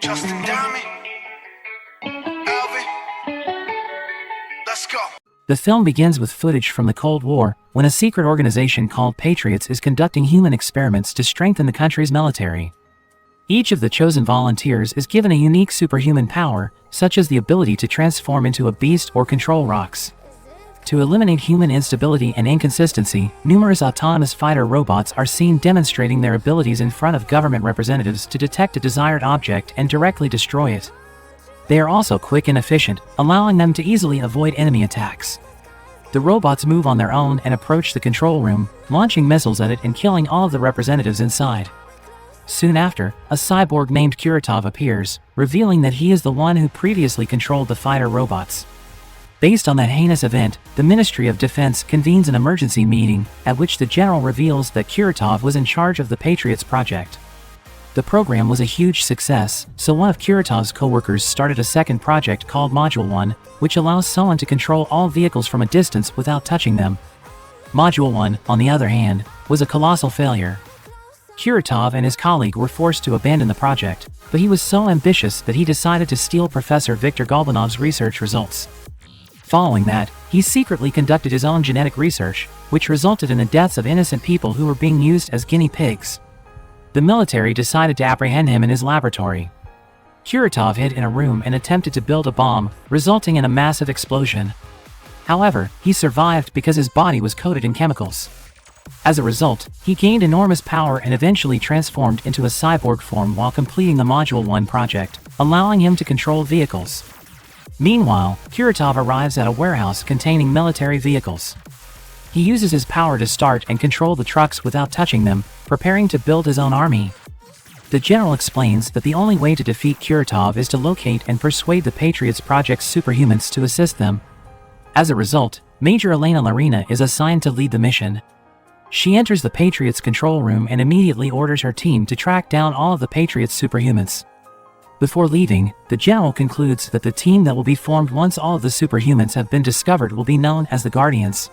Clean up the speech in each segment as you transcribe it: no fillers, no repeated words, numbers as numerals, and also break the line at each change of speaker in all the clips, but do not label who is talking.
Justin Diamond, Alvin, let's go.
The film begins with footage from the Cold War, when a secret organization called Patriots is conducting human experiments to strengthen the country's military. Each of the chosen volunteers is given a unique superhuman power, such as the ability to transform into a beast or control rocks. To eliminate human instability and inconsistency, numerous autonomous fighter robots are seen demonstrating their abilities in front of government representatives to detect a desired object and directly destroy it. They are also quick and efficient, allowing them to easily avoid enemy attacks. The robots move on their own and approach the control room, launching missiles at it and killing all of the representatives inside. Soon after, a cyborg named Kuratov appears, revealing that he is the one who previously controlled the fighter robots. Based on that heinous event, the Ministry of Defense convenes an emergency meeting, at which the general reveals that Kuratov was in charge of the Patriots project. The program was a huge success, so one of Kuratov's co-workers started a second project called Module 1, which allows someone to control all vehicles from a distance without touching them. Module 1, on the other hand, was a colossal failure. Kuratov and his colleague were forced to abandon the project, but he was so ambitious that he decided to steal Professor Viktor Golbanov's research results. Following that, he secretly conducted his own genetic research, which resulted in the deaths of innocent people who were being used as guinea pigs. The military decided to apprehend him in his laboratory. Kuratov hid in a room and attempted to build a bomb, resulting in a massive explosion. However, he survived because his body was coated in chemicals. As a result, he gained enormous power and eventually transformed into a cyborg form while completing the Module 1 project, allowing him to control vehicles. Meanwhile, Kuratov arrives at a warehouse containing military vehicles. He uses his power to start and control the trucks without touching them, preparing to build his own army. The general explains that the only way to defeat Kuratov is to locate and persuade the Patriots Project's superhumans to assist them. As a result, Major Elena Larina is assigned to lead the mission. She enters the Patriots' control room and immediately orders her team to track down all of the Patriots' superhumans. Before leaving, the general concludes that the team that will be formed once all of the superhumans have been discovered will be known as the Guardians.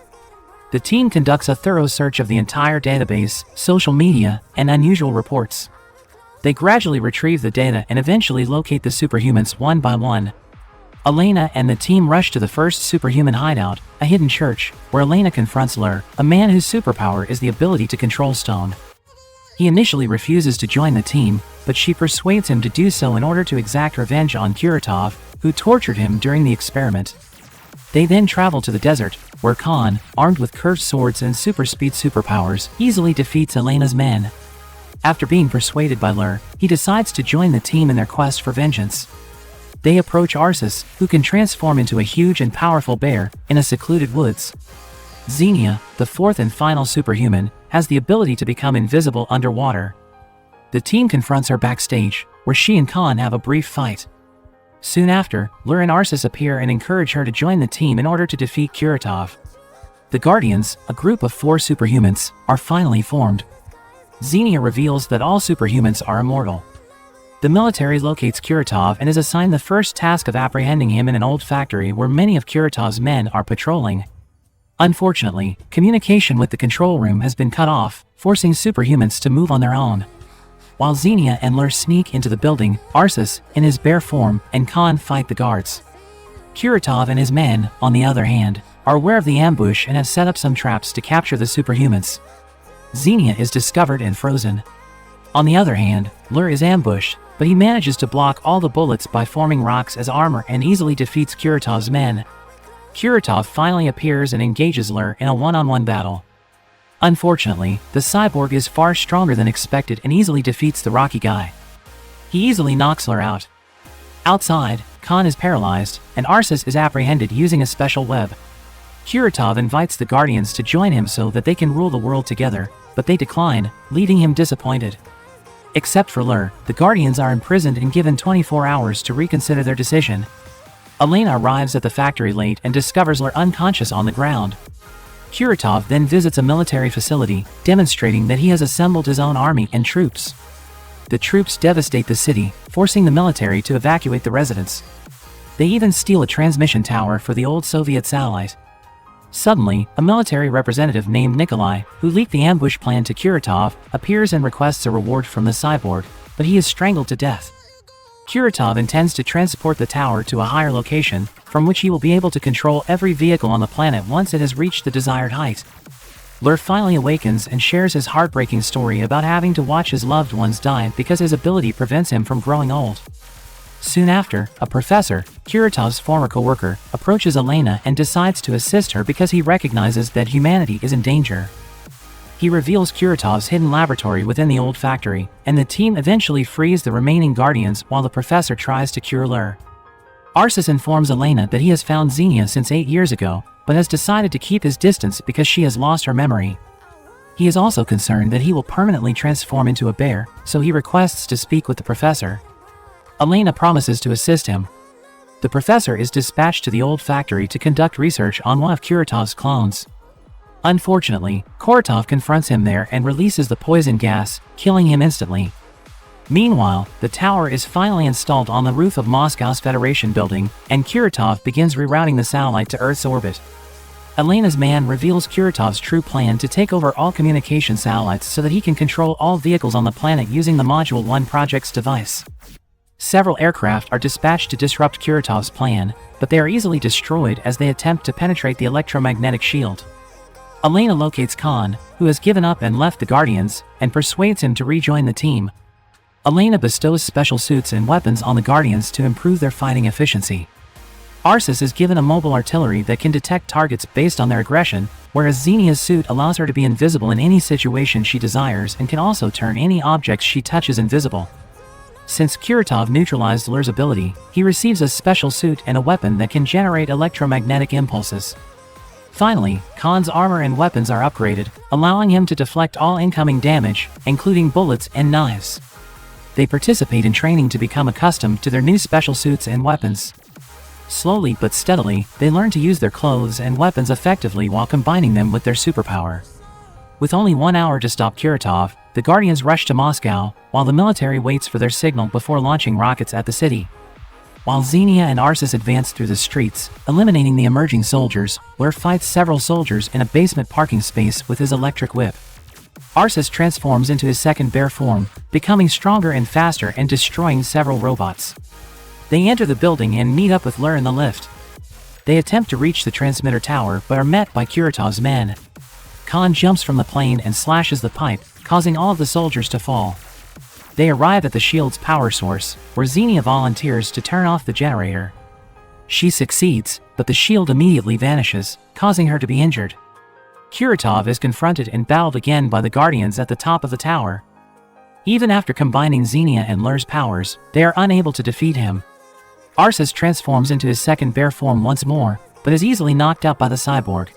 The team conducts a thorough search of the entire database, social media, and unusual reports. They gradually retrieve the data and eventually locate the superhumans one by one. Elena and the team rush to the first superhuman hideout, a hidden church, where Elena confronts Lur, a man whose superpower is the ability to control stone. He initially refuses to join the team, but she persuades him to do so in order to exact revenge on Kuratov, who tortured him during the experiment. They then travel to the desert, where Khan, armed with curved swords and super-speed superpowers, easily defeats Elena's men. After being persuaded by Lur, he decides to join the team in their quest for vengeance. They approach Arsis, who can transform into a huge and powerful bear, in a secluded woods. Xenia, the fourth and final superhuman, has the ability to become invisible underwater. The team confronts her backstage, where she and Khan have a brief fight. Soon after, Lur and Arsis appear and encourage her to join the team in order to defeat Kuratov. The Guardians, a group of 4 superhumans, are finally formed. Xenia reveals that all superhumans are immortal. The military locates Kuratov and is assigned the first task of apprehending him in an old factory where many of Kuratov's men are patrolling. Unfortunately, communication with the control room has been cut off, forcing superhumans to move on their own. While Xenia and Lur sneak into the building, Arsis, in his bear form, and Khan fight the guards. Kuratov and his men, on the other hand, are aware of the ambush and have set up some traps to capture the superhumans. Xenia is discovered and frozen. On the other hand, Lur is ambushed, but he manages to block all the bullets by forming rocks as armor and easily defeats Kuratov's men. Kuratov finally appears and engages Lur in a one-on-one battle. Unfortunately, the cyborg is far stronger than expected and easily defeats the rocky guy. He easily knocks Lur out. Outside, Khan is paralyzed, and Arsis is apprehended using a special web. Kuratov invites the Guardians to join him so that they can rule the world together, but they decline, leaving him disappointed. Except for Lur, the Guardians are imprisoned and given 24 hours to reconsider their decision. Elena arrives at the factory late and discovers Lur unconscious on the ground. Kuratov then visits a military facility, demonstrating that he has assembled his own army and troops. The troops devastate the city, forcing the military to evacuate the residents. They even steal a transmission tower for the old Soviet satellite. Suddenly, a military representative named Nikolai, who leaked the ambush plan to Kuratov, appears and requests a reward from the cyborg, but he is strangled to death. Kuratov intends to transport the tower to a higher location, from which he will be able to control every vehicle on the planet once it has reached the desired height. Lur finally awakens and shares his heartbreaking story about having to watch his loved ones die because his ability prevents him from growing old. Soon after, a professor, Kuratov's former co-worker, approaches Elena and decides to assist her because he recognizes that humanity is in danger. He reveals Kuratov's hidden laboratory within the old factory, and the team eventually frees the remaining guardians while the professor tries to cure Lur. Arsis informs Elena that he has found Xenia since 8 years ago, but has decided to keep his distance because she has lost her memory. He is also concerned that he will permanently transform into a bear, so he requests to speak with the professor. Elena promises to assist him. The professor is dispatched to the old factory to conduct research on one of Kuratov's clones. Unfortunately, Kuratov confronts him there and releases the poison gas, killing him instantly. Meanwhile, the tower is finally installed on the roof of Moscow's Federation building, and Kuratov begins rerouting the satellite to Earth's orbit. Elena's man reveals Kuratov's true plan to take over all communication satellites so that he can control all vehicles on the planet using the Module 1 project's device. Several aircraft are dispatched to disrupt Kuratov's plan, but they are easily destroyed as they attempt to penetrate the electromagnetic shield. Elena locates Khan, who has given up and left the Guardians, and persuades him to rejoin the team. Elena bestows special suits and weapons on the Guardians to improve their fighting efficiency. Arsis is given a mobile artillery that can detect targets based on their aggression, whereas Xenia's suit allows her to be invisible in any situation she desires and can also turn any objects she touches invisible. Since Kuratov neutralized Lur's ability, he receives a special suit and a weapon that can generate electromagnetic impulses. Finally, Khan's armor and weapons are upgraded, allowing him to deflect all incoming damage, including bullets and knives. They participate in training to become accustomed to their new special suits and weapons. Slowly but steadily, they learn to use their clothes and weapons effectively while combining them with their superpower. With only 1 hour to stop Kuratov, the Guardians rush to Moscow, while the military waits for their signal before launching rockets at the city. While Xenia and Arsis advance through the streets, eliminating the emerging soldiers, Lur fights several soldiers in a basement parking space with his electric whip. Arsis transforms into his second bear form, becoming stronger and faster and destroying several robots. They enter the building and meet up with Lur in the lift. They attempt to reach the transmitter tower but are met by Kuratov's men. Khan jumps from the plane and slashes the pipe, causing all of the soldiers to fall. They arrive at the shield's power source, where Xenia volunteers to turn off the generator. She succeeds, but the shield immediately vanishes, causing her to be injured. Kuratov is confronted and battled again by the Guardians at the top of the tower. Even after combining Xenia and Lur's powers, they are unable to defeat him. Arsis transforms into his second bear form once more, but is easily knocked out by the cyborg.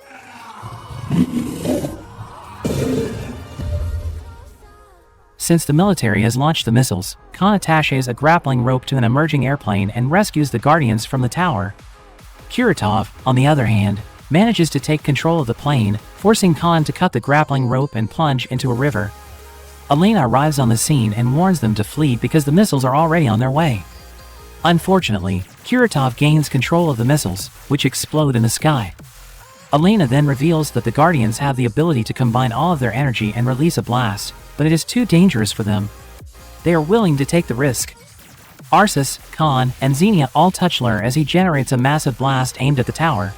Since the military has launched the missiles, Khan attaches a grappling rope to an emerging airplane and rescues the Guardians from the tower. Kuratov, on the other hand, manages to take control of the plane, forcing Khan to cut the grappling rope and plunge into a river. Elena arrives on the scene and warns them to flee because the missiles are already on their way. Unfortunately, Kuratov gains control of the missiles, which explode in the sky. Elena then reveals that the Guardians have the ability to combine all of their energy and release a blast, but it is too dangerous for them. They are willing to take the risk. Arsis, Khan, and Xenia all touch Lur as he generates a massive blast aimed at the tower.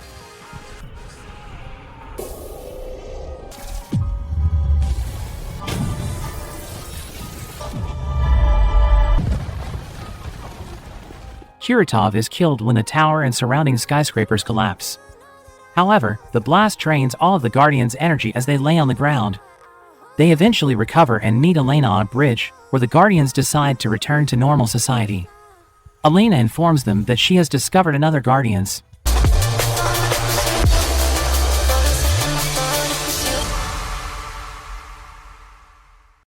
Kuratov is killed when the tower and surrounding skyscrapers collapse. However, the blast drains all of the Guardians' energy as they lay on the ground. They eventually recover and meet Elena on a bridge, where the Guardians decide to return to normal society. Elena informs them that she has discovered another Guardians.